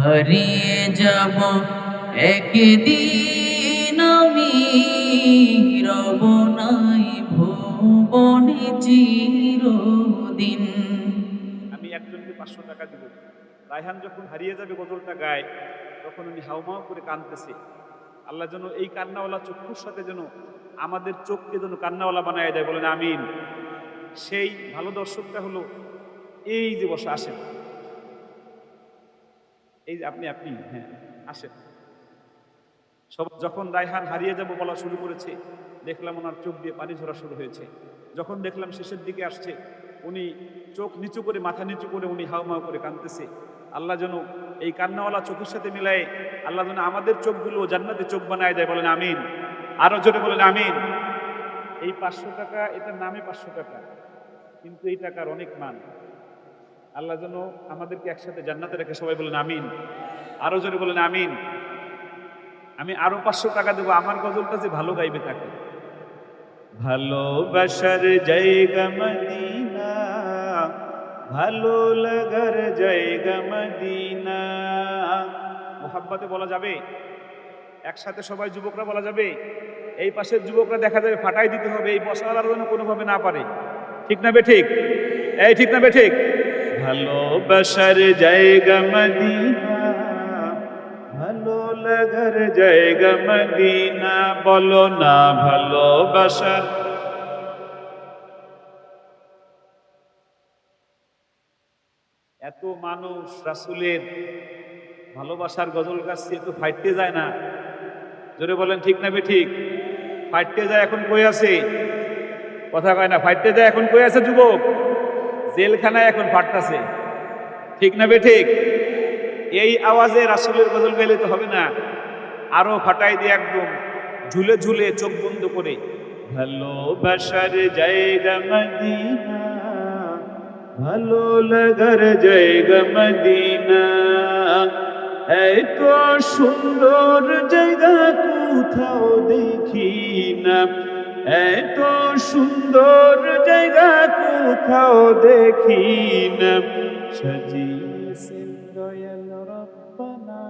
হারিয়ে যাব একদিন আমি, রব নাই ভুবনে চিরদিন। আমি একজনকে 500 টাকা দিব। রায়হান যখন হারিয়ে যাবে গজলটা গায়, তখন উনি হাউমাউ করে কাঁদতেছে। আল্লাহ যেন এই কান্নাওয়ালা চক্ষুর সাথে যেন আমাদের চোখকে যেন কান্নাওয়ালা বানায় দেয়, বলেন আমিন। সেই ভালো দর্শকটা হলো এই যে বসে আসেন, এই যে আপনি আপনি হ্যাঁ, আসেন। সব যখন রায়হান হারিয়ে যাব বলা শুরু করেছে, দেখলাম ওনার চোখ দিয়ে পানি ঝরা শুরু হয়েছে। যখন দেখলাম শেষের দিকে আসছে, উনি চোখ নিচু করে, মাথা নিচু করে উনি হাউমাউ করে কাঁদতেছে। আল্লাহ যেন এই কান্নাওয়ালা চোখের সাথে মিলায় আল্লাহ যেন আমাদের চোখগুলো জান্নাতে চোখ বানায় দেয়, বলেন আমিন। আরো জোরে বলেন আমিন। এই 500 টাকা, এটার নামে 500 টাকা, কিন্তু এই টাকার অনেক মান। আল্লাহ যেন আমাদেরকে একসাথে জান্নাতে রেখে, সবাই বলেন আমিন। আরো জোরে বলেন আমিন। আমি আরো 500 টাকা দেবো আমার গজলটা যে ভালো গাইবে তাকে। ভালোবাসার জায়গা মদিনা, ভালো লাগার জায়গা মদিনা। মোহাব্বতে বলা যাবে, একসাথে সবাই যুবকরা বলা যাবে। এই পাশের যুবকরা দেখা যাবে ফাটাই দিতে হবে, এই বসার যেন কোনোভাবে না পারে। ঠিক না বে ঠিক? এই ঠিক না বে ঠিক? ভালোবাসার জায়গা মদিনা, ভালো লাগার জায়গা মদিনা। বলো না ভালোবাসার। এত মানুষ রাসূলের ভালোবাসার গজল গাচ্ছে, একটু ফাইটতে যায় না? জোরে বলেন ঠিক না বে ঠিক? ফাইটতে যায় এখন কই আছে? কথা কয় না। ফাইটতে যায় এখন কই আছে যুবক? জেলখানায় এখন ফাটতাছে। ঠিক না বে ঠিক? এই আওয়াজে রাসূলের গজল গাইলে তো হবে না, আরো ফাটাই দিয়ে একদম ঝুলে ঝুলে চোখ বন্ধ করে। ভালোবাসার জায়গা মদিনা, ভালো লাগার জায়গা মদিনা। এত সুন্দর জায়গা কোথাও দেখি না, এত সুন্দর জায়গা কোথাও দেখি না। সাজিয়েছেন দয়াল রব্বানা,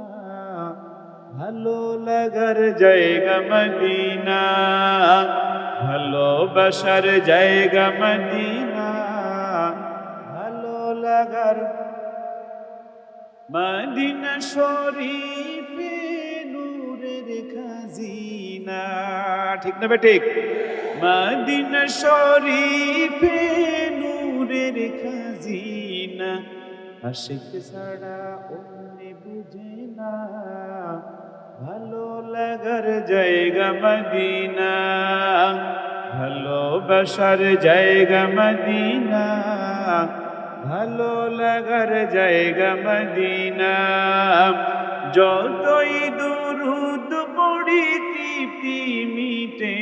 ভালো লাগার জায়গা মদিনা, ভালোবাসার জায়গা মদিনা, ভালো লাগার। মদিনা শরীফে নূরের খাজিনা। ঠিক না বে ঠিক? মদিনা শরীফে নূরের খাজিনা, আশিক ছাড়া অন্য বুঝে না, ভালো লাগার জায়গা মদিনা, ভালোবাসার জায়গা মদিনা, ভালো লাগার জায়গা মদিনা। যতই দুরুদ পড়ি তৃপ্তি মিটে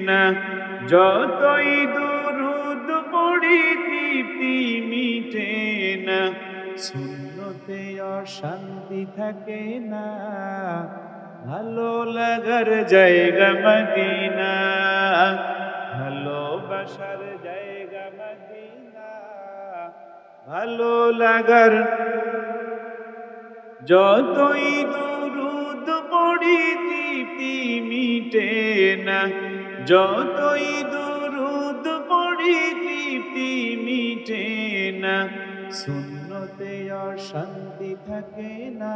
না, যতই দুরুদ পড়ি তৃপ্তি মিটে না। সুন্নতে অশান্তি থাকে না, ভালো লাগার জায়গা মদিনা, ভালোবাসার জায়গা মদিনা, ভালো লাগার। যতই দুরুদ পড়ি তৃপ্তি মিটে না, যতই দুরুদ পড়ি তৃপ্তি মিটে না। সুন্নতে অশান্তি থাকে না,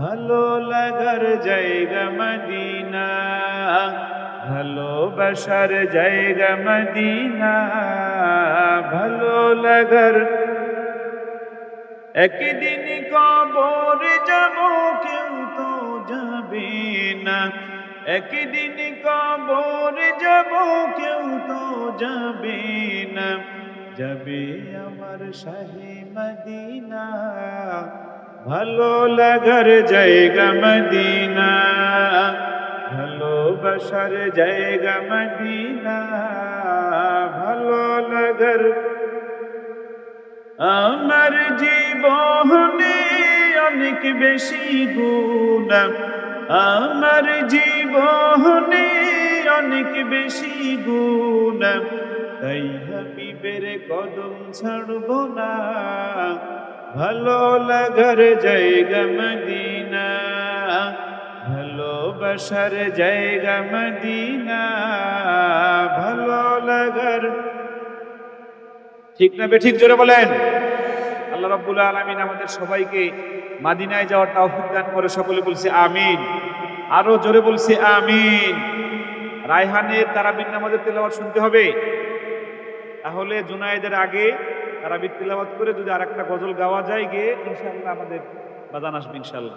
ভালো লাগার জায়গা মদিনা, ভালোবাসার জায়গা মদিনা, ভালো লাগার। একদিন কবরে যাব কেউ তো যাবে না, একদিন কবরে যাব কেউ তো যাবে না। যাবে আমার শাহে মদিনা, ভালো লাগার জায়গা মদিনা, ভালোবাসার জায়গা মদিনা, ভালো লাগার। আমার জীবনে অনেক বেশি গুনাহ, আমার জীবনে অনেক বেশি গুনাহ, তাই হাবিবের কদম ছাড়ব না, ভালো লাগার জায়গা মদিনা, ভালোবাসার জায়গা মদিনা, ভালো লাগার। ঠিক না বেঠিক জোরে বলেন। আল্লাহ রাব্বুল আলামিন আমাদের সবাইকে মদিনায় যাওয়ার তৌফিক দান করে। সকলে বলছে আমিন, আরো জোরে বলছে আমিন। রায়হানের তারাবির নামাজের তেলাওয়াত শুনতে হবে, তাহলে জুনায়েদের আগে তারাবির তেলাওয়াত করে যদি আরেকটা গজল গাওয়া যায় গিয়ে ইনশাআল্লাহ আমাদের বাজান আসবে ইনশাআল্লাহ।